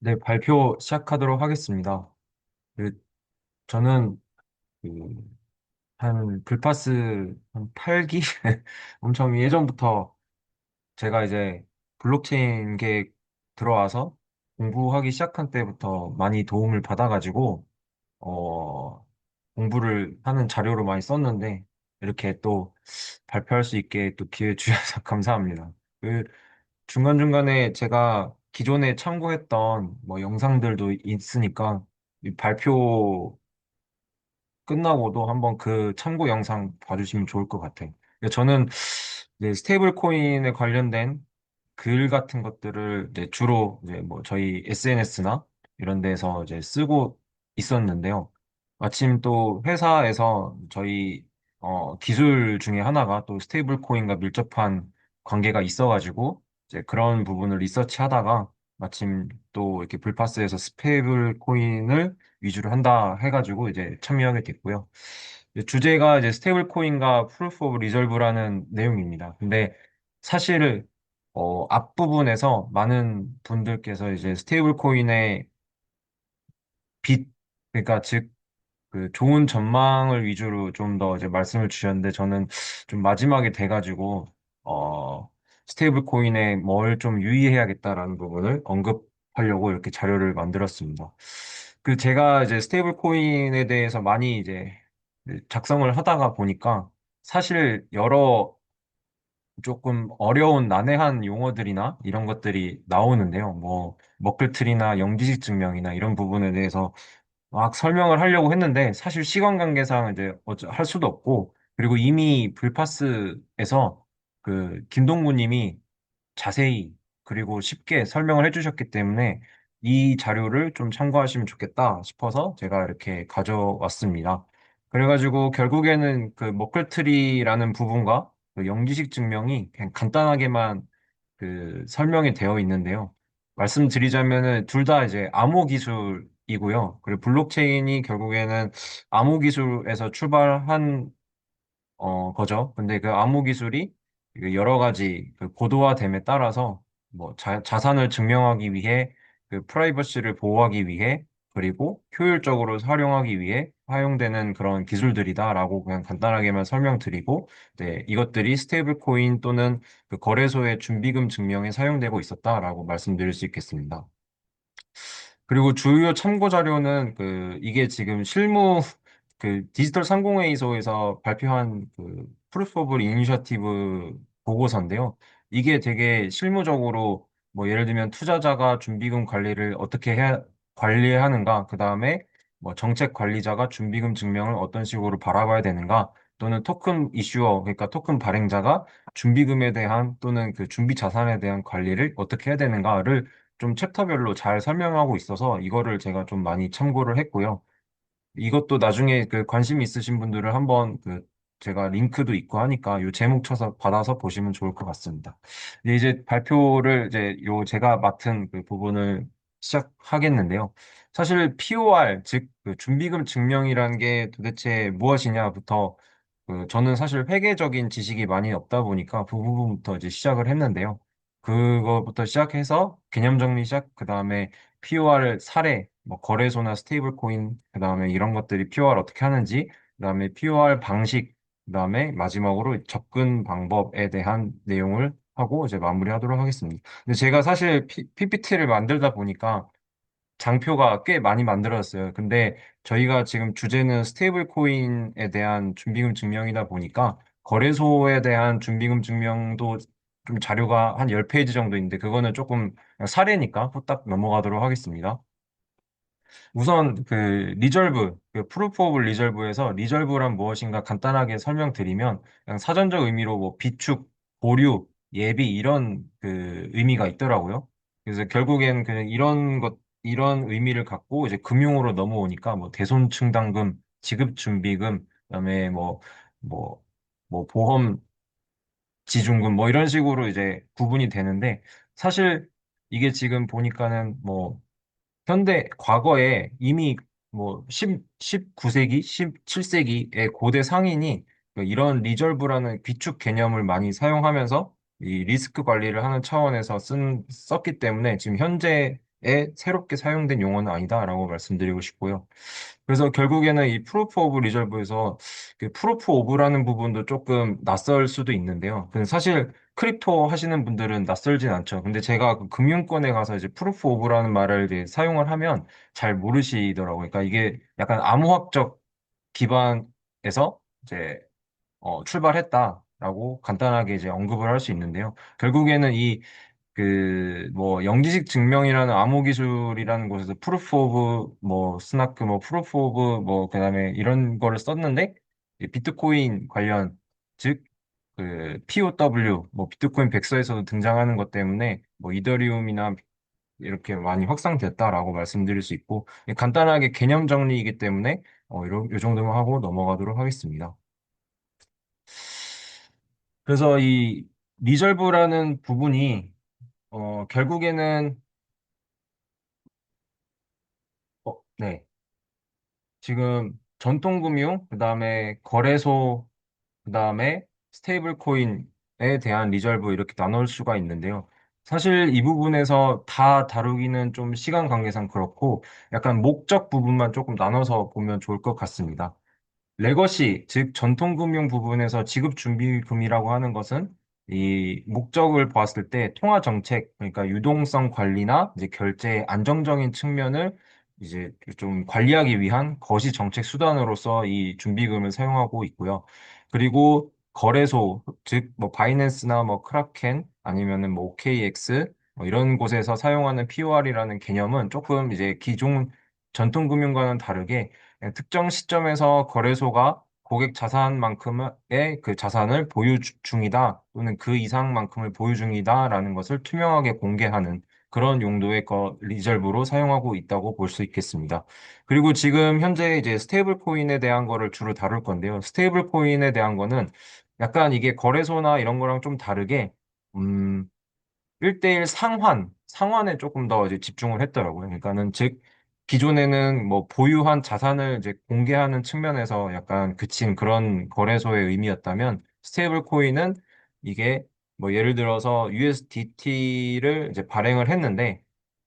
네, 발표 시작하도록 하겠습니다. 그, 저는 그, 한 글파스 한 8기 엄청 예전부터 제가 이제 블록체인계 들어와서 공부하기 시작한 때부터 많이 도움을 받아가지고 어, 공부를 하는 자료로 많이 썼는데 이렇게 또 발표할 수 있게 또 기회 주셔서 감사합니다. 그 중간중간에 제가 기존에 참고했던 뭐 영상들도 있으니까 이 발표 끝나고도 한번 그 참고 영상 봐주시면 좋을 것 같아요. 저는 이제 스테이블 코인에 관련된 글 같은 것들을 이제 주로 이제 뭐 저희 SNS나 이런 데서 이제 쓰고 있었는데요. 마침 또 회사에서 저희 기술 중에 하나가 또 스테이블 코인과 밀접한 관계가 있어가지고 이제 그런 부분을 리서치 하다가 마침 또 이렇게 불파스에서 스테이블 코인을 위주로 한다 해가지고 이제 참여하게 됐고요. 이제 주제가 이제 스테이블 코인과 프루프 오브 리저브라는 내용입니다. 근데 사실 앞부분에서 많은 분들께서 이제 스테이블 코인의 빚, 그러니까 즉 그 좋은 전망을 위주로 좀 더 이제 말씀을 주셨는데 저는 좀 마지막에 돼가지고 스테이블 코인에 뭘 좀 유의해야겠다라는 부분을 언급하려고 이렇게 자료를 만들었습니다. 그 제가 이제 스테이블 코인에 대해서 많이 이제 작성을 하다가 보니까 사실 여러 조금 어려운 난해한 용어들이나 이런 것들이 나오는데요. 뭐 머클트리나 영지식 증명이나 이런 부분에 대해서 막 설명을 하려고 했는데 사실 시간 관계상 이제 할 수도 없고 그리고 이미 불파스에서 그 김동구 님이 자세히 그리고 쉽게 설명을 해주셨기 때문에 이 자료를 좀 참고하시면 좋겠다 싶어서 제가 이렇게 가져왔습니다. 그래가지고 결국에는 그 머클트리라는 부분과 그 영지식 증명이 그냥 간단하게만 그 설명이 되어 있는데요. 말씀드리자면은 둘 다 이제 암호 기술이고요. 그리고 블록체인이 결국에는 암호 기술에서 출발한 거죠. 근데 그 암호 기술이 그 여러 가지 그 고도화됨에 따라서 뭐 자산을 증명하기 위해 그 프라이버시를 보호하기 위해 그리고 효율적으로 활용하기 위해 사용되는 그런 기술들이다라고 그냥 간단하게만 설명드리고 네, 이것들이 스테이블 코인 또는 그 거래소의 준비금 증명에 사용되고 있었다라고 말씀드릴 수 있겠습니다. 그리고 주요 참고 자료는 그 이게 지금 실무 그 디지털 상공회의소에서 발표한 그 프루프 오브 이니셔티브 보고서인데요. 이게 되게 실무적으로 뭐 예를 들면 투자자가 준비금 관리를 어떻게 해 관리하는가, 그다음에 뭐 정책 관리자가 준비금 증명을 어떤 식으로 바라봐야 되는가, 또는 토큰 이슈어 그러니까 토큰 발행자가 준비금에 대한 또는 그 준비 자산에 대한 관리를 어떻게 해야 되는가를 좀 챕터별로 잘 설명하고 있어서 이거를 제가 좀 많이 참고를 했고요. 이것도 나중에 그 관심 있으신 분들은 한번 그 제가 링크도 있고 하니까 요 제목 쳐서 받아서 보시면 좋을 것 같습니다. 이제 발표를 이제 요 제가 맡은 그 부분을 시작하겠는데요. 사실 POR, 즉그 준비금 증명이라는 게 도대체 무엇이냐부터 그 저는 사실 회계적인 지식이 많이 없다 보니까 그 부분부터 이제 시작을 했는데요. 그거부터 시작해서 개념 정리 시작, 그 다음에 POR 사례, 뭐 거래소나 스테이블 코인, 그 다음에 이런 것들이 POR 어떻게 하는지, 그 다음에 POR 방식, 그 다음에 마지막으로 접근 방법에 대한 내용을 하고 이제 마무리하도록 하겠습니다. 근데 제가 사실 PPT를 만들다 보니까 장표가 꽤 많이 만들었어요. 근데 저희가 지금 주제는 스테이블 코인에 대한 준비금 증명이다 보니까 거래소에 대한 준비금 증명도 좀 자료가 한 10페이지 정도 있는데 그거는 조금 그냥 사례니까 후딱 넘어가도록 하겠습니다. 우선 그 리절브, 그 프루프 오브 리절브에서 리절브란 무엇인가 간단하게 설명드리면 그냥 사전적 의미로 뭐 비축, 보류, 예비 이런 그 의미가 있더라고요. 그래서 결국엔 그냥 이런 의미를 갖고 이제 금융으로 넘어오니까 뭐 대손충당금, 지급준비금, 그다음에 뭐, 뭐 보험 지중금 뭐 이런 식으로 이제 구분이 되는데 사실 이게 지금 보니까는 뭐 현대 과거에 이미 뭐 19세기, 17세기의 고대 상인이 그 이런 리절브라는 비축 개념을 많이 사용하면서 이 리스크 관리를 하는 차원에서 썼기 때문에 지금 현재 새롭게 사용된 용어는 아니다라고 말씀드리고 싶고요. 그래서 결국에는 이 프루프 오브 리저브에서 그 프루프 오브라는 부분도 조금 낯설 수도 있는데요. 근데 사실 크립토 하시는 분들은 낯설진 않죠. 근데 제가 그 금융권에 가서 이제 프루프 오브라는 말을 이제 사용을 하면 잘 모르시더라고요. 그러니까 이게 약간 암호학적 기반에서 이제 출발했다라고 간단하게 이제 언급을 할 수 있는데요. 결국에는 뭐 영지식 증명이라는 암호 기술이라는 곳에서 프루프 오브 뭐 스나크 뭐 프루프 오브 뭐 그다음에 이런 거를 썼는데 이 비트코인 관련 즉 그 POW 뭐 비트코인 백서에서도 등장하는 것 때문에 뭐 이더리움이나 이렇게 많이 확산됐다라고 말씀드릴 수 있고 간단하게 개념 정리이기 때문에 요 정도만 하고 넘어가도록 하겠습니다. 그래서 이 리절브라는 부분이 결국에는 네. 지금 전통금융, 그다음에 거래소, 그다음에 스테이블 코인에 대한 리저브 이렇게 나눌 수가 있는데요. 사실 이 부분에서 다 다루기는 좀 시간 관계상 그렇고 약간 목적 부분만 조금 나눠서 보면 좋을 것 같습니다. 레거시, 즉 전통금융 부분에서 지급준비금이라고 하는 것은 이 목적을 보았을 때 통화 정책, 그러니까 유동성 관리나 이제 결제의 안정적인 측면을 이제 좀 관리하기 위한 거시 정책 수단으로서 이 준비금을 사용하고 있고요. 그리고 거래소, 즉 뭐 바이낸스나 뭐 크라켄 아니면은 뭐 OKX 뭐 이런 곳에서 사용하는 POR이라는 개념은 조금 이제 기존 전통금융과는 다르게 특정 시점에서 거래소가 고객 자산만큼의 그 자산을 보유 중이다 또는 그 이상만큼을 보유 중이다라는 것을 투명하게 공개하는 그런 용도의 리저브로 사용하고 있다고 볼 수 있겠습니다. 그리고 지금 현재 이제 스테이블 코인에 대한 거를 주로 다룰 건데요. 스테이블 코인에 대한 거는 약간 이게 거래소나 이런 거랑 좀 다르게 음, 1대1 상환에 조금 더 이제 집중을 했더라고요. 그러니까는 즉, 기존에는 뭐 보유한 자산을 이제 공개하는 측면에서 약간 그친 그런 거래소의 의미였다면, 스테이블 코인은 이게 뭐 예를 들어서 USDT를 이제 발행을 했는데,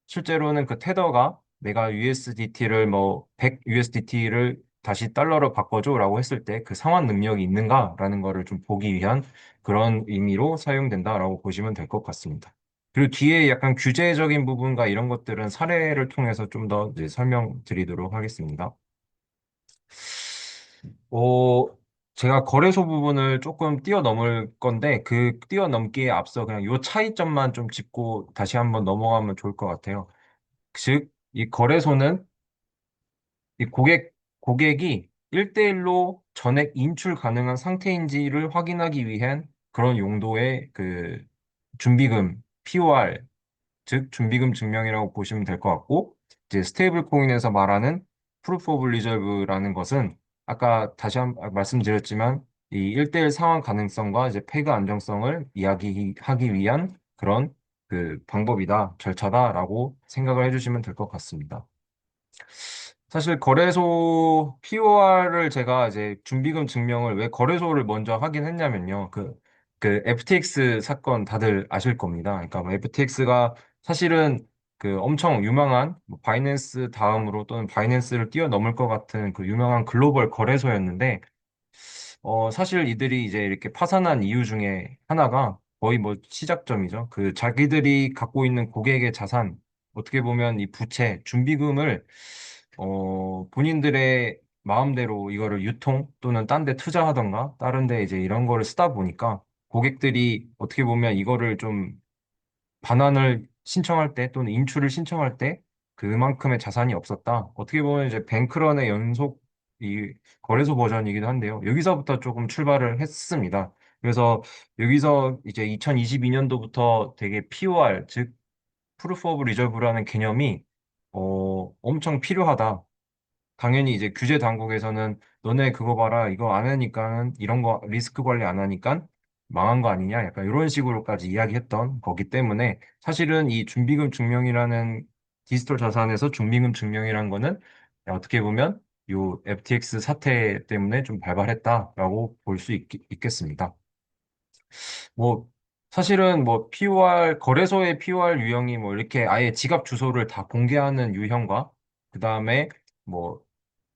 실제로는 그 테더가 내가 USDT를 뭐 100 USDT를 다시 달러로 바꿔줘라고 했을 때 그 상환 능력이 있는가라는 거를 좀 보기 위한 그런 의미로 사용된다라고 보시면 될 것 같습니다. 그리고 뒤에 약간 규제적인 부분과 이런 것들은 사례를 통해서 좀 더 이제 설명드리도록 하겠습니다. 어, 제가 거래소 부분을 조금 뛰어넘을 건데 그 뛰어넘기에 앞서 그냥 요 차이점만 좀 짚고 다시 한번 넘어가면 좋을 것 같아요. 즉, 이 거래소는 이 고객이 1대1로 전액 인출 가능한 상태인지를 확인하기 위한 그런 용도의 그 준비금, POR, 즉 준비금 증명이라고 보시면 될 것 같고, 이제 스테이블 코인에서 말하는 프루프 오브 리저브라는 것은 아까 다시 말씀드렸지만 이 1대1 상환 가능성과 이제 페그 안정성을 이야기하기 위한 그런 그 방법이다, 절차다라고 생각을 해주시면 될 것 같습니다. 사실 거래소 POR을 제가 이제 준비금 증명을 왜 거래소를 먼저 하긴 했냐면요. 그 FTX 사건 다들 아실 겁니다. 그러니까 뭐 FTX가 사실은 그 엄청 유명한 뭐 바이낸스 다음으로 또는 바이낸스를 뛰어넘을 것 같은 그 유명한 글로벌 거래소였는데 사실 이들이 이제 이렇게 파산한 이유 중에 하나가 거의 뭐 시작점이죠. 그 자기들이 갖고 있는 고객의 자산, 어떻게 보면 이 부채, 준비금을 본인들의 마음대로 이거를 유통 또는 딴데 투자하던가 다른 데 이제 이런 거를 쓰다 보니까 고객들이 어떻게 보면 이거를 좀 반환을 신청할 때 또는 인출을 신청할 때 그만큼의 자산이 없었다. 어떻게 보면 이제 뱅크런의 연속 이 거래소 버전이기도 한데요. 여기서부터 조금 출발을 했습니다. 그래서 여기서 이제 2022년도부터 되게 POR, 즉 프루프 오브 리저브라는 개념이 엄청 필요하다. 당연히 이제 규제 당국에서는 너네 그거 봐라, 이거 안 하니까는 이런 거 리스크 관리 안 하니까 망한 거 아니냐, 약간 이런 식으로까지 이야기했던 거기 때문에 사실은 이 준비금 증명이라는 디지털 자산에서 준비금 증명이라는 거는 어떻게 보면 요 FTX 사태 때문에 좀 발발했다라고 볼 수 있겠습니다. 뭐 사실은 뭐 POR, 거래소의 POR 유형이 뭐 이렇게 아예 지갑 주소를 다 공개하는 유형과, 그 다음에 뭐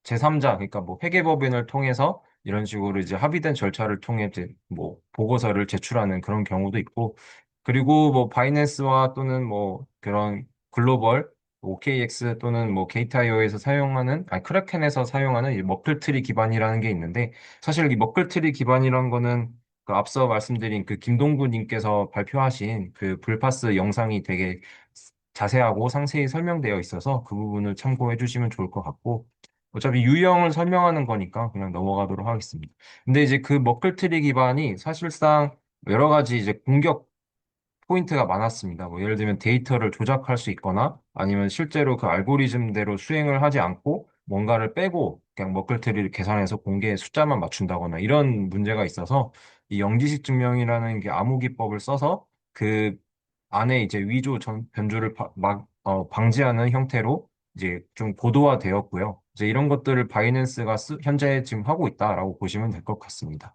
제3자, 그러니까 뭐 회계법인을 통해서 이런 식으로 이제 합의된 절차를 통해 이제 뭐 보고서를 제출하는 그런 경우도 있고, 그리고 뭐 바이낸스와 또는 뭐 그런 글로벌 OKX 또는 뭐 게이트아이오에서 사용하는, 아니 크래켄에서 사용하는 이 머클트리 기반이라는 게 있는데, 사실 이 머클트리 기반이라는 거는 그 앞서 말씀드린 그 김동구 님께서 발표하신 그 불파스 영상이 되게 자세하고 상세히 설명되어 있어서 그 부분을 참고해 주시면 좋을 것 같고, 어차피 유형을 설명하는 거니까 그냥 넘어가도록 하겠습니다. 근데 이제 그 머클트리 기반이 사실상 여러 가지 이제 공격 포인트가 많았습니다. 뭐 예를 들면 데이터를 조작할 수 있거나 아니면 실제로 그 알고리즘대로 수행을 하지 않고 뭔가를 빼고 그냥 머클트리를 계산해서 공개 숫자만 맞춘다거나 이런 문제가 있어서 이 영지식 증명이라는 게 암호기법을 써서 그 안에 이제 변조를 방지하는 형태로 이제 좀 고도화되었고요. 이제 이런 것들을 바이낸스가 현재 지금 하고 있다라고 보시면 될 것 같습니다.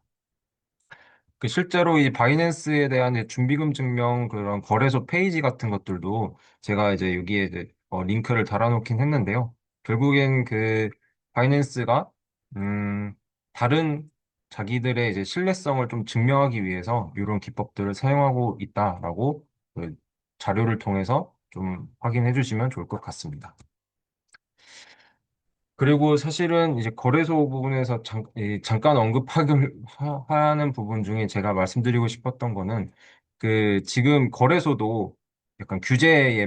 그 실제로 이 바이낸스에 대한 이제 준비금 증명 그런 거래소 페이지 같은 것들도 제가 이제 여기에 이제 링크를 달아놓긴 했는데요. 결국엔 그 바이낸스가 음 다른 자기들의 이제 신뢰성을 좀 증명하기 위해서 이런 기법들을 사용하고 있다라고 그 자료를 통해서 좀 확인해 주시면 좋을 것 같습니다. 그리고 사실은 이제 거래소 부분에서 잠깐 하는 부분 중에 제가 말씀드리고 싶었던 거는 그 지금 거래소도 약간 규제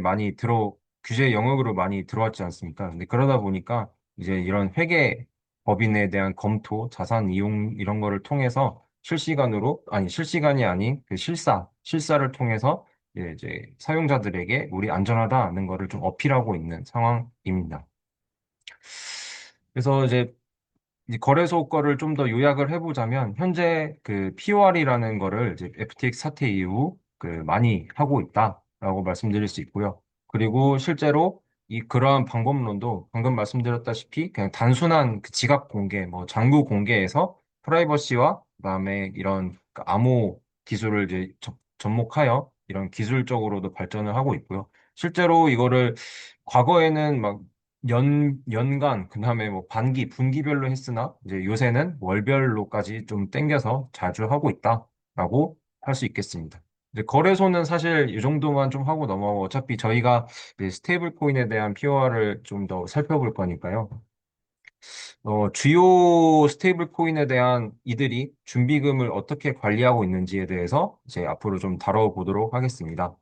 영역으로 많이 들어왔지 않습니까? 근데 그러다 보니까 이제 이런 회계 법인에 대한 검토, 자산 이용 이런 거를 통해서 실시간이 아닌 그 실사를 통해서 이제 사용자들에게 우리 안전하다는 거를 좀 어필하고 있는 상황입니다. 그래서 이제 거래소 거를 좀 더 요약을 해보자면, 현재 그 POR이라는 거를 이제 FTX 사태 이후 그 많이 하고 있다라고 말씀드릴 수 있고요. 그리고 실제로 그러한 방법론도 방금 말씀드렸다시피 그냥 단순한 그 지갑 공개, 뭐 장부 공개에서 프라이버시와 그다음에 이런 그 암호 기술을 이제 접목하여 이런 기술적으로도 발전을 하고 있고요. 실제로 이거를 과거에는 막 연간, 그 다음에 뭐 분기별로 했으나, 이제 요새는 월별로까지 좀 땡겨서 자주 하고 있다라고 할 수 있겠습니다. 이제 거래소는 사실 이 정도만 좀 하고 넘어가고, 어차피 저희가 이제 스테이블 코인에 대한 POR을 좀 더 살펴볼 거니까요. 주요 스테이블 코인에 대한 이들이 준비금을 어떻게 관리하고 있는지에 대해서 이제 앞으로 좀 다뤄보도록 하겠습니다.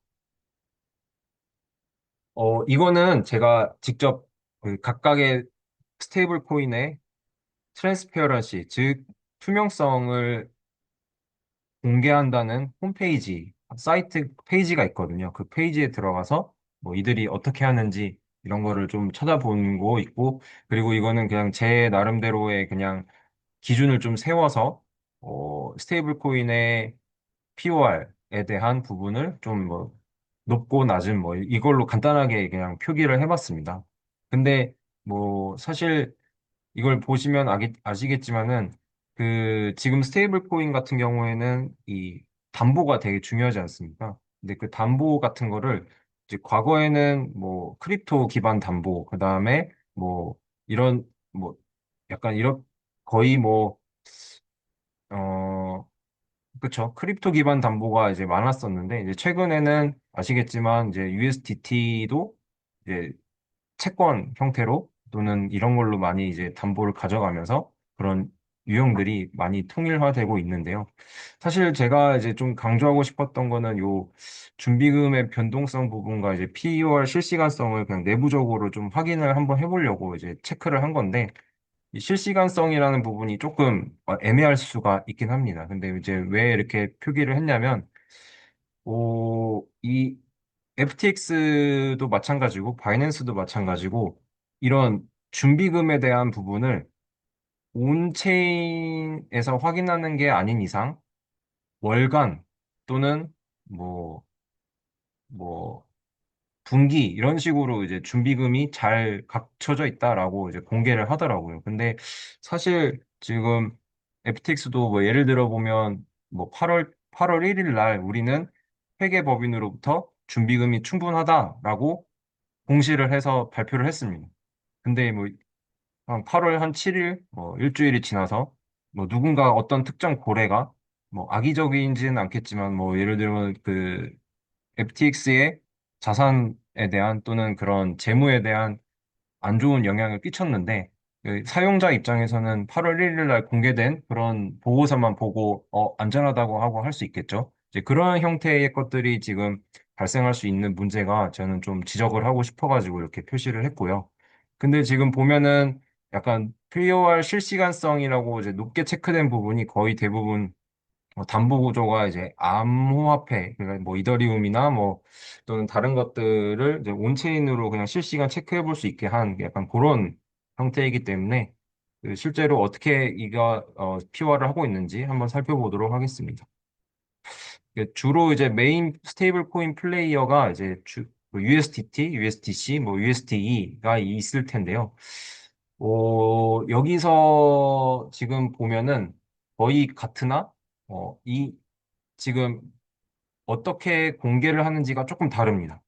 이거는 제가 직접 그 각각의 스테이블 코인의 트랜스페어런시, 즉 투명성을 공개한다는 홈페이지, 사이트 페이지가 있거든요. 그 페이지에 들어가서 뭐 이들이 어떻게 하는지 이런 거를 좀 찾아본 거 있고, 그리고 이거는 그냥 제 나름대로의 그냥 기준을 좀 세워서 스테이블 코인의 POR에 대한 부분을 좀 뭐 높고 낮은 뭐 이걸로 간단하게 그냥 표기를 해봤습니다. 근데 뭐 사실 이걸 보시면 아시겠지만은 그 지금 스테이블 코인 같은 경우에는 이 담보가 되게 중요하지 않습니까? 근데 그 담보 같은 거를 이제 과거에는 뭐 크립토 기반 담보, 그다음에 뭐 이런 뭐 약간 이런 거의 뭐 그쵸. 크립토 기반 담보가 이제 많았었는데, 이제 최근에는 아시겠지만, 이제 USDT도 이제 채권 형태로 또는 이런 걸로 많이 이제 담보를 가져가면서 그런 유형들이 많이 통일화되고 있는데요. 사실 제가 이제 좀 강조하고 싶었던 거는 요 준비금의 변동성 부분과 이제 PER 실시간성을 그냥 내부적으로 좀 확인을 한번 해보려고 이제 체크를 한 건데, 이 실시간성이라는 부분이 조금 애매할 수가 있긴 합니다. 근데 이제 왜 이렇게 표기를 했냐면, 이 FTX도 마찬가지고, 바이낸스도 마찬가지고, 이런 준비금에 대한 부분을 온체인에서 확인하는 게 아닌 이상, 월간 또는 뭐, 뭐, 분기 이런 식으로 이제 준비금이 잘 갖춰져 있다라고 이제 공개를 하더라고요. 근데 사실 지금 FTX도 뭐 예를 들어 보면 뭐 8월 1일 날 우리는 회계법인으로부터 준비금이 충분하다라고 공시를 해서 발표를 했습니다. 근데 뭐 한 8월 한 7일, 뭐 일주일이 지나서 뭐 누군가 어떤 특정 고래가 뭐 악의적이지는 않겠지만 뭐 예를 들면 그 FTX의 자산에 대한 또는 그런 재무에 대한 안 좋은 영향을 끼쳤는데 그 사용자 입장에서는 8월 1일 날 공개된 그런 보고서만 보고 안전하다고 하고 할 수 있겠죠. 이제 그런 형태의 것들이 지금 발생할 수 있는 문제가 저는 좀 지적을 하고 싶어가지고 이렇게 표시를 했고요. 근데 지금 보면은 약간 POR 실시간성이라고 이제 높게 체크된 부분이 거의 대부분 담보 구조가 이제 암호화폐, 그러니까 뭐 이더리움이나 뭐 또는 다른 것들을 이제 온체인으로 그냥 실시간 체크해 볼 수 있게 한 약간 그런 형태이기 때문에 그 실제로 어떻게 이가 POR을 하고 있는지 한번 살펴보도록 하겠습니다. 주로 이제 메인 스테이블 코인 플레이어가 이제 USDT, USDC, 뭐 USDE가 있을 텐데요. 여기서 지금 보면은 거의 같으나 이 지금 어떻게 공개를 하는지가 조금 다릅니다.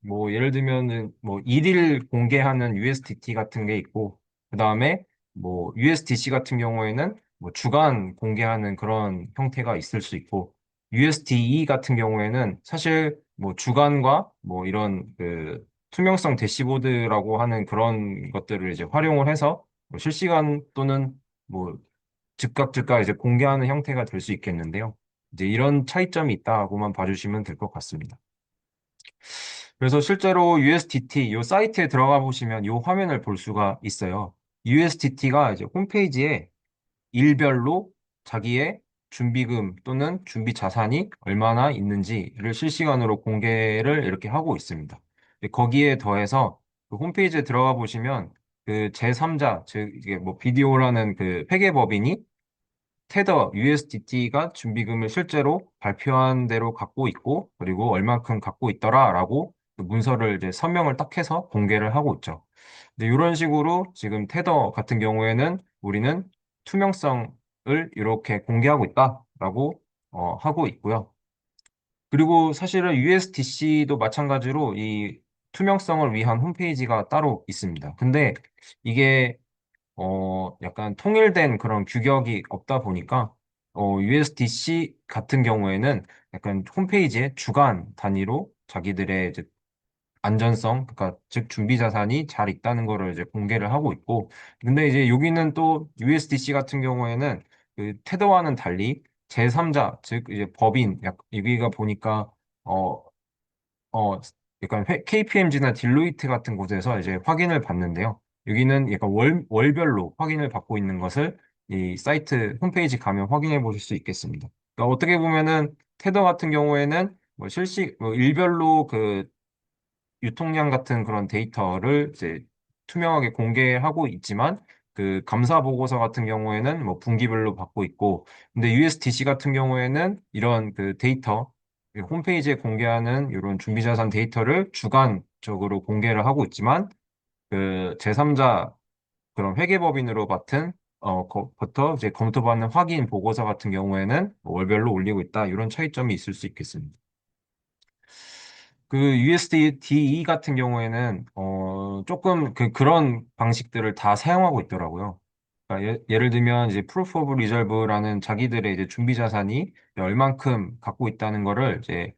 뭐 예를 들면은 뭐 일일 공개하는 USDT 같은 게 있고 그다음에 뭐 USDC 같은 경우에는 뭐 주간 공개하는 그런 형태가 있을 수 있고 USDE 같은 경우에는 사실 뭐 주간과 뭐 이런 그 투명성 대시보드라고 하는 그런 것들을 이제 활용을 해서 뭐 실시간 또는 뭐 즉각 이제 공개하는 형태가 될 수 있겠는데요. 이제 이런 차이점이 있다고만 봐주시면 될 것 같습니다. 그래서 실제로 USDT 이 사이트에 들어가 보시면 이 화면을 볼 수가 있어요. USDT가 이제 홈페이지에 일별로 자기의 준비금 또는 준비 자산이 얼마나 있는지를 실시간으로 공개를 이렇게 하고 있습니다. 거기에 더해서 그 홈페이지에 들어가 보시면 그 제3자, 즉 이게 뭐 비디오라는 그 회계법인이 테더 USDT가 준비금을 실제로 발표한 대로 갖고 있고 그리고 얼만큼 갖고 있더라라고 그 문서를 이제 서명을 딱 해서 공개를 하고 있죠. 근데 이런 식으로 지금 테더 같은 경우에는 우리는 투명성을 이렇게 공개하고 있다라고 하고 있고요. 그리고 사실은 USDC도 마찬가지로 이 투명성을 위한 홈페이지가 따로 있습니다. 근데 이게 약간 통일된 그런 규격이 없다 보니까, USDC 같은 경우에는 약간 홈페이지에 주간 단위로 자기들의 이제 안전성, 그러니까 즉 준비 자산이 잘 있다는 거를 이제 공개를 하고 있고, 근데 이제 여기는 또 USDC 같은 경우에는 그 테더와는 달리 제3자, 즉 이제 법인, 여기가 보니까 어, 어, 약간 KPMG나 딜로이트 같은 곳에서 이제 확인을 받는데요. 여기는 약간 월별로 확인을 받고 있는 것을 이 사이트 홈페이지 가면 확인해 보실 수 있겠습니다. 그러니까 어떻게 보면은 테더 같은 경우에는 뭐 뭐 일별로 그 유통량 같은 그런 데이터를 이제 투명하게 공개하고 있지만 그 감사 보고서 같은 경우에는 뭐 분기별로 받고 있고 근데 USDC 같은 경우에는 이런 그 데이터 그 홈페이지에 공개하는 이런 준비자산 데이터를 주간적으로 공개를 하고 있지만 그 제3자 그런 회계법인으로 맡은 부터 이제 검토받는 확인 보고서 같은 경우에는 월별로 올리고 있다 이런 차이점이 있을 수 있겠습니다. 그 USDT 같은 경우에는 조금 그런 방식들을 다 사용하고 있더라고요. 그러니까 예를 들면 이제 Proof of Reserve라는 자기들의 이제 준비 자산이 얼만큼 갖고 있다는 거를 이제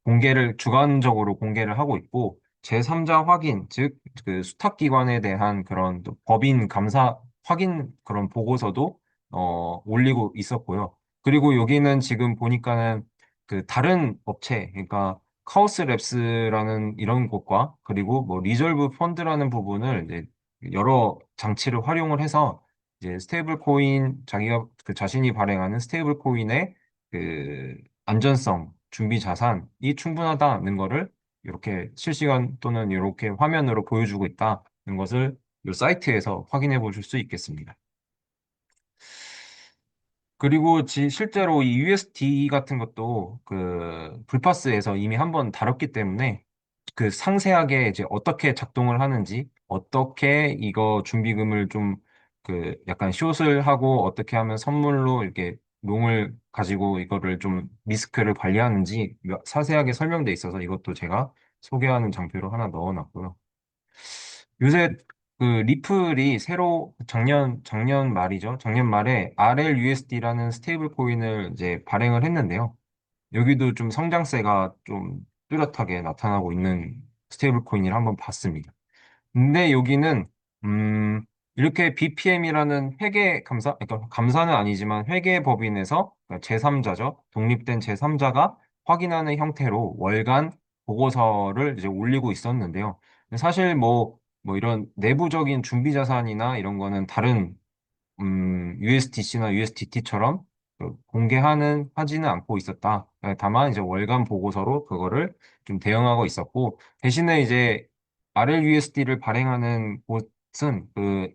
공개를 주관적으로 공개를 하고 있고 제3자 확인 즉 그 수탁기관에 대한 그런 또 법인 감사 확인 그런 보고서도 올리고 있었고요. 그리고 여기는 지금 보니까는 그 다른 업체 그러니까 카오스랩스라는 이런 곳과 그리고 뭐 리졸브 펀드라는 부분을 이제 여러 장치를 활용을 해서 이제 스테이블 코인 자기가 그 자신이 발행하는 스테이블 코인의 그 안전성, 준비 자산이 충분하다는 거를 이렇게 실시간 또는 이렇게 화면으로 보여주고 있다는 것을 이 사이트에서 확인해 보실 수 있겠습니다. 그리고 실제로 이 USD 같은 것도 그 불파스에서 이미 한번 다뤘기 때문에 그 상세하게 이제 어떻게 작동을 하는지, 어떻게 이거 준비금을 좀 그 약간 숏을 하고 어떻게 하면 선물로 이렇게 롱을 가지고 이거를 좀 리스크를 관리하는지 자세하게 설명돼 있어서 이것도 제가 소개하는 장표로 하나 넣어놨고요. 요새 그 리플이 새로 작년 말이죠. 작년 말에 RLUSD라는 스테이블 코인을 이제 발행을 했는데요. 여기도 좀 성장세가 좀 뚜렷하게 나타나고 있는 스테이블 코인을 한번 봤습니다. 근데 여기는 이렇게 BPM이라는 회계 감사, 그러니까 감사는 아니지만 회계 법인에서 제3자죠. 독립된 제3자가 확인하는 형태로 월간 보고서를 이제 올리고 있었는데요. 사실 뭐 이런 내부적인 준비 자산이나 이런 거는 다른 USDC나 USDT처럼 하지는 않고 있었다. 다만 이제 월간 보고서로 그거를 좀 대응하고 있었고, 대신에 이제 RLUSD를 발행하는 곳은 그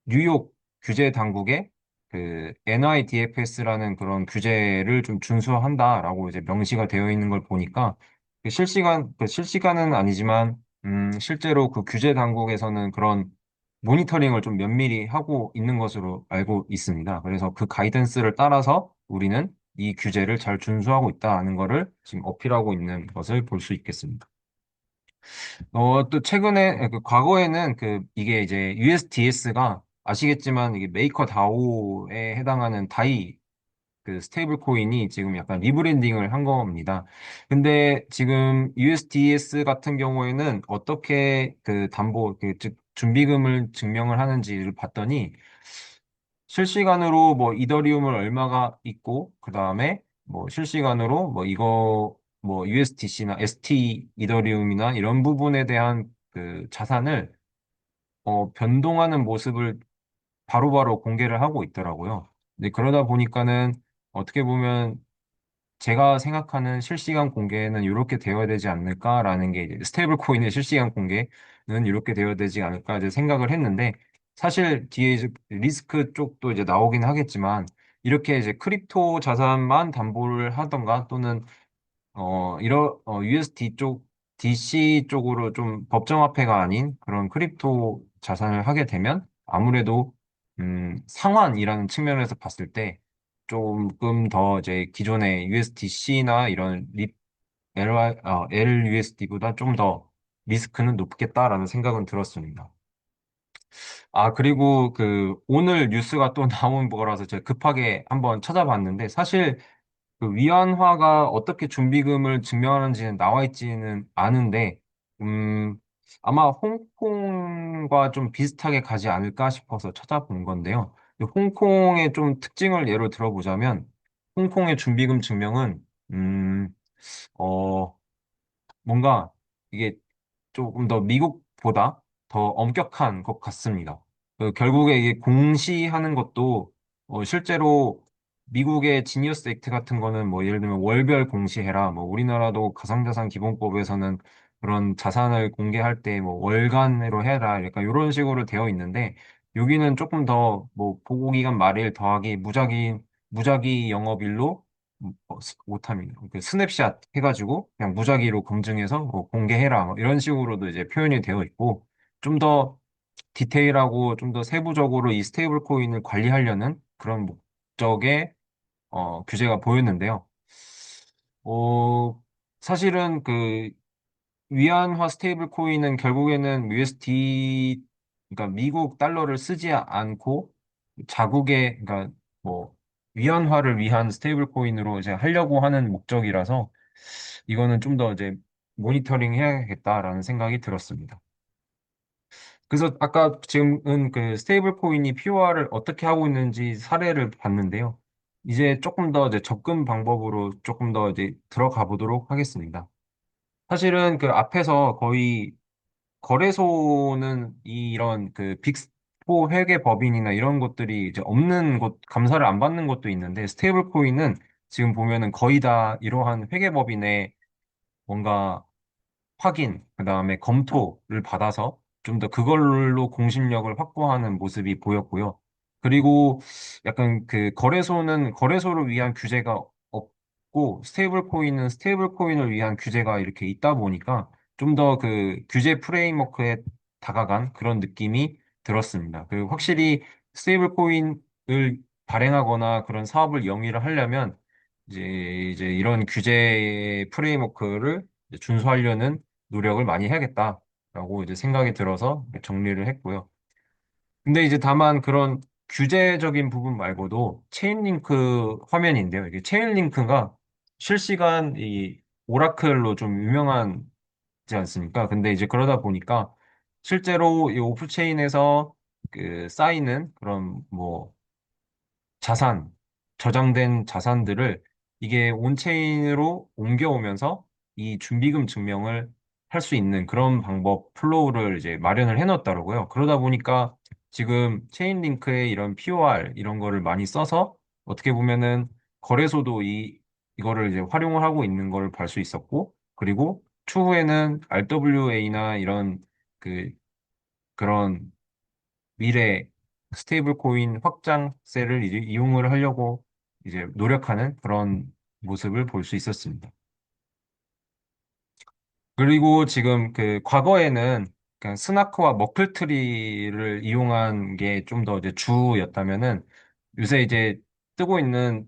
뉴욕 규제 당국의 그 NYDFS라는 그런 규제를 좀 준수한다라고 이제 명시가 되어 있는 걸 보니까 그 실시간은 아니지만 실제로 그 규제 당국에서는 그런 모니터링을 좀 면밀히 하고 있는 것으로 알고 있습니다. 그래서 그 가이던스를 따라서 우리는 이 규제를 잘 준수하고 있다는 것을 지금 어필하고 있는 것을 볼 수 있겠습니다. 또 최근에, 과거에는 이게 이제 USDS가 아시겠지만 이게 메이커 다오에 해당하는 다이 스테이블 코인이 지금 약간 리브랜딩을 한 겁니다. 근데 지금 USDS 같은 경우에는 어떻게 즉 준비금을 증명을 하는지를 봤더니 실시간으로 뭐 이더리움을 얼마가 있고 그다음에 뭐 실시간으로 뭐 이거 뭐 USDC나 ST 이더리움이나 이런 부분에 대한 그 자산을 변동하는 모습을 바로바로 공개를 하고 있더라고요. 근데 그러다 보니까는 어떻게 보면 제가 생각하는 실시간 공개는 이렇게 되어야 되지 않을까라는 게 이제 스테이블 코인의 실시간 공개는 이렇게 되어야 되지 않을까 이제 생각을 했는데 사실 뒤에 이제 리스크 쪽도 이제 나오긴 하겠지만 이렇게 이제 크립토 자산만 담보를 하던가 또는 USD 쪽, DC 쪽으로 좀 법정화폐가 아닌 그런 크립토 자산을 하게 되면 아무래도, 상환이라는 측면에서 봤을 때 조금 더 이제 기존의 USDC나 이런 LUSD보다 좀 더 리스크는 높겠다라는 생각은 들었습니다. 아, 그리고 오늘 뉴스가 또 나온 거라서 제가 급하게 한번 찾아봤는데 사실 그 위안화가 어떻게 준비금을 증명하는지는 나와 있지는 않은데, 음, 아마 홍콩과 좀 비슷하게 가지 않을까 싶어서 찾아본 건데요. 홍콩의 좀 특징을 예로 들어보자면, 홍콩의 준비금 증명은, 음, 어, 뭔가 이게 조금 더 미국보다 더 엄격한 것 같습니다. 결국에 이게 공시하는 것도 실제로 미국의 지니어스 액트 같은 거는 뭐 예를 들면 월별 공시해라. 뭐 우리나라도 가상자산 기본법에서는 그런 자산을 공개할 때 뭐 월간으로 해라. 약간 이런 식으로 되어 있는데 여기는 조금 더 뭐 보고기간 말일 더하기 무작위 영업일로 오타입니다. 스냅샷 해가지고 그냥 무작위로 검증해서 공개해라. 뭐 이런 식으로도 이제 표현이 되어 있고 좀 더 디테일하고 좀 더 세부적으로 이 스테이블 코인을 관리하려는 그런 목적의 규제가 보였는데요. 어, 사실은 위안화 스테이블 코인은 결국에는 USD, 그러니까 미국 달러를 쓰지 않고 자국의, 그러니까 뭐 위안화를 위한 스테이블 코인으로 이제 하려고 하는 목적이라서 이거는 좀 더 이제 모니터링 해야겠다라는 생각이 들었습니다. 그래서 아까 지금은 스테이블 코인이 POR을 어떻게 하고 있는지 사례를 봤는데요. 이제 조금 더 이제 접근 방법으로 조금 더 이제 들어가 보도록 하겠습니다. 사실은 앞에서 거의 거래소는 이런 빅4 회계 법인이나 이런 것들이 이제 없는 곳, 감사를 안 받는 것도 있는데 스테이블 코인은 지금 보면은 거의 다 이러한 회계 법인의 뭔가 확인, 그다음에 검토를 받아서 좀 더 그걸로 공신력을 확보하는 모습이 보였고요. 그리고 약간 거래소는 거래소를 위한 규제가 없고 스테이블 코인은 스테이블 코인을 위한 규제가 이렇게 있다 보니까 좀 더 규제 프레임워크에 다가간 그런 느낌이 들었습니다. 확실히 스테이블 코인을 발행하거나 그런 사업을 영위를 하려면 이제 이런 규제 프레임워크를 이제 준수하려는 노력을 많이 해야겠다라고 이제 생각이 들어서 정리를 했고요. 근데 이제 다만 그런 규제적인 부분 말고도 체인링크 화면인데요. 이게 체인링크가 실시간 이 오라클로 좀 유명하지 않습니까? 근데 이제 그러다 보니까 실제로 이 오프체인에서 그 쌓이는 그런 뭐 자산, 저장된 자산들을 이게 온체인으로 옮겨오면서 이 준비금 증명을 할 수 있는 그런 방법, 플로우를 이제 마련을 해놨더라고요. 그러다 보니까 지금 체인링크에 이런 POR 이런 거를 많이 써서 어떻게 보면은 거래소도 이거를 이제 활용을 하고 있는 걸 볼 수 있었고, 그리고 추후에는 RWA나 이런 그 그런 미래 스테이블 코인 확장세를 이제 이용을 하려고 이제 노력하는 그런 모습을 볼 수 있었습니다. 그리고 지금 그 과거에는 그냥 스나크와 머클트리를 이용한 게 좀 더 이제 주였다면은 요새 이제 뜨고 있는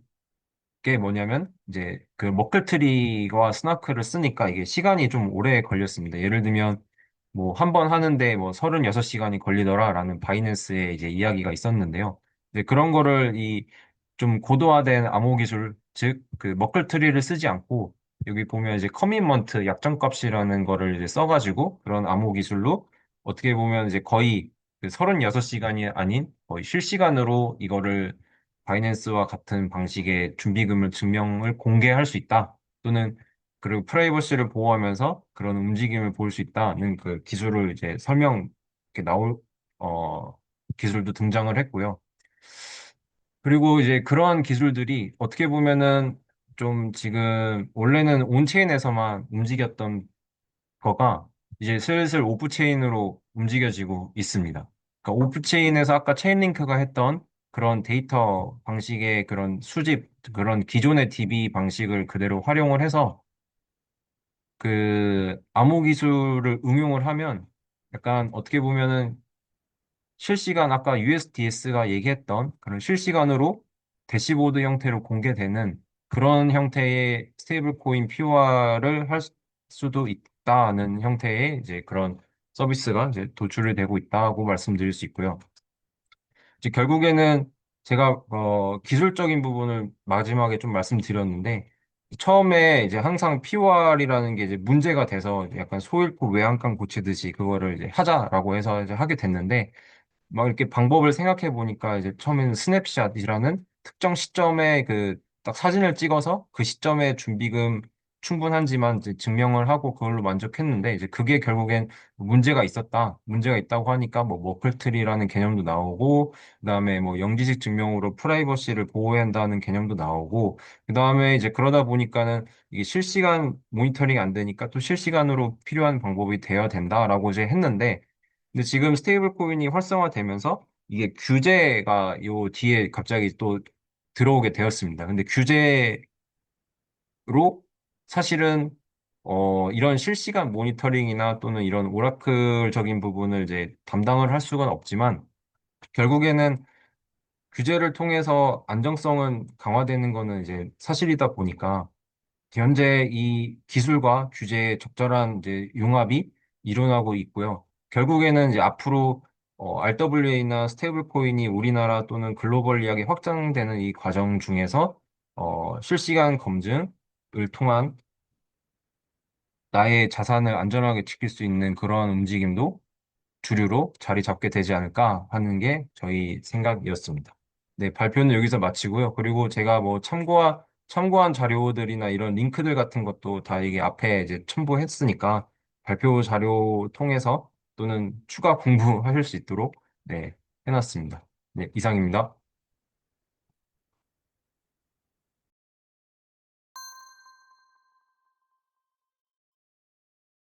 게 뭐냐면 이제 그 머클트리와 스나크를 쓰니까 이게 시간이 좀 오래 걸렸습니다. 예를 들면 뭐 한 번 하는데 뭐 36시간이 걸리더라라는 바이낸스의 이제 이야기가 있었는데요. 이제 그런 거를 이 좀 고도화된 암호 기술, 즉 그 머클트리를 쓰지 않고 여기 보면 이제 커밋먼트 약정값이라는 거를 이제 써가지고 그런 암호 기술로 어떻게 보면 이제 거의 그 36시간이 아닌 거의 실시간으로 이거를 바이낸스와 같은 방식의 준비금을 증명을 공개할 수 있다. 또는 그리고 프라이버시를 보호하면서 그런 움직임을 볼 수 있다는 그 기술을 이제 이렇게 기술도 등장을 했고요. 그리고 이제 그러한 기술들이 어떻게 보면은 좀 지금 원래는 온체인에서만 움직였던 거가 이제 슬슬 오프체인으로 움직여지고 있습니다. 그러니까 오프체인에서 아까 체인링크가 했던 그런 데이터 방식의 그런 수집, 그런 기존의 DB 방식을 그대로 활용을 해서 그 암호 기술을 응용을 하면 약간 어떻게 보면은 실시간 아까 USDS가 얘기했던 그런 실시간으로 대시보드 형태로 공개되는 그런 형태의 스테이블 코인 POR을 할 수도 있다는 형태의 이제 그런 서비스가 이제 도출이 되고 있다고 말씀드릴 수 있고요. 이제 결국에는 제가 기술적인 부분을 마지막에 좀 말씀드렸는데 처음에 이제 항상 POR이라는 게 이제 문제가 돼서 약간 소잃고 외양간 고치듯이 그거를 이제 하자라고 해서 이제 하게 됐는데 막 이렇게 방법을 생각해 보니까 이제 처음에는 스냅샷이라는 특정 시점에 그 딱 사진을 찍어서 그 시점에 준비금 충분한지만 이제 증명을 하고 그걸로 만족했는데 이제 그게 결국엔 문제가 있었다. 문제가 있다고 하니까 뭐 머플트리라는 개념도 나오고 그다음에 뭐 영지식 증명으로 프라이버시를 보호해야 한다는 개념도 나오고 그다음에 이제 그러다 보니까는 이게 실시간 모니터링이 안 되니까 또 실시간으로 필요한 방법이 되어야 된다라고 이제 했는데 근데 지금 스테이블 코인이 활성화되면서 이게 규제가 요 뒤에 갑자기 또 들어오게 되었습니다. 근데 규제로 사실은 이런 실시간 모니터링이나 또는 이런 오라클적인 부분을 이제 담당을 할 수가 없지만 결국에는 규제를 통해서 안정성은 강화되는 거는 이제 사실이다 보니까 현재 이 기술과 규제의 적절한 이제 융합이 일어나고 있고요. 결국에는 이제 앞으로 RWA나 스테이블 코인이 우리나라 또는 글로벌리하게 확장되는 이 과정 중에서 실시간 검증을 통한 나의 자산을 안전하게 지킬 수 있는 그러한 움직임도 주류로 자리 잡게 되지 않을까 하는 게 저희 생각이었습니다. 네, 발표는 여기서 마치고요. 그리고 제가 뭐 참고한 자료들이나 이런 링크들 같은 것도 다 이게 앞에 이제 첨부했으니까 발표 자료 통해서 또는 추가 공부하실 수 있도록 네, 해놨습니다. 네, 이상입니다.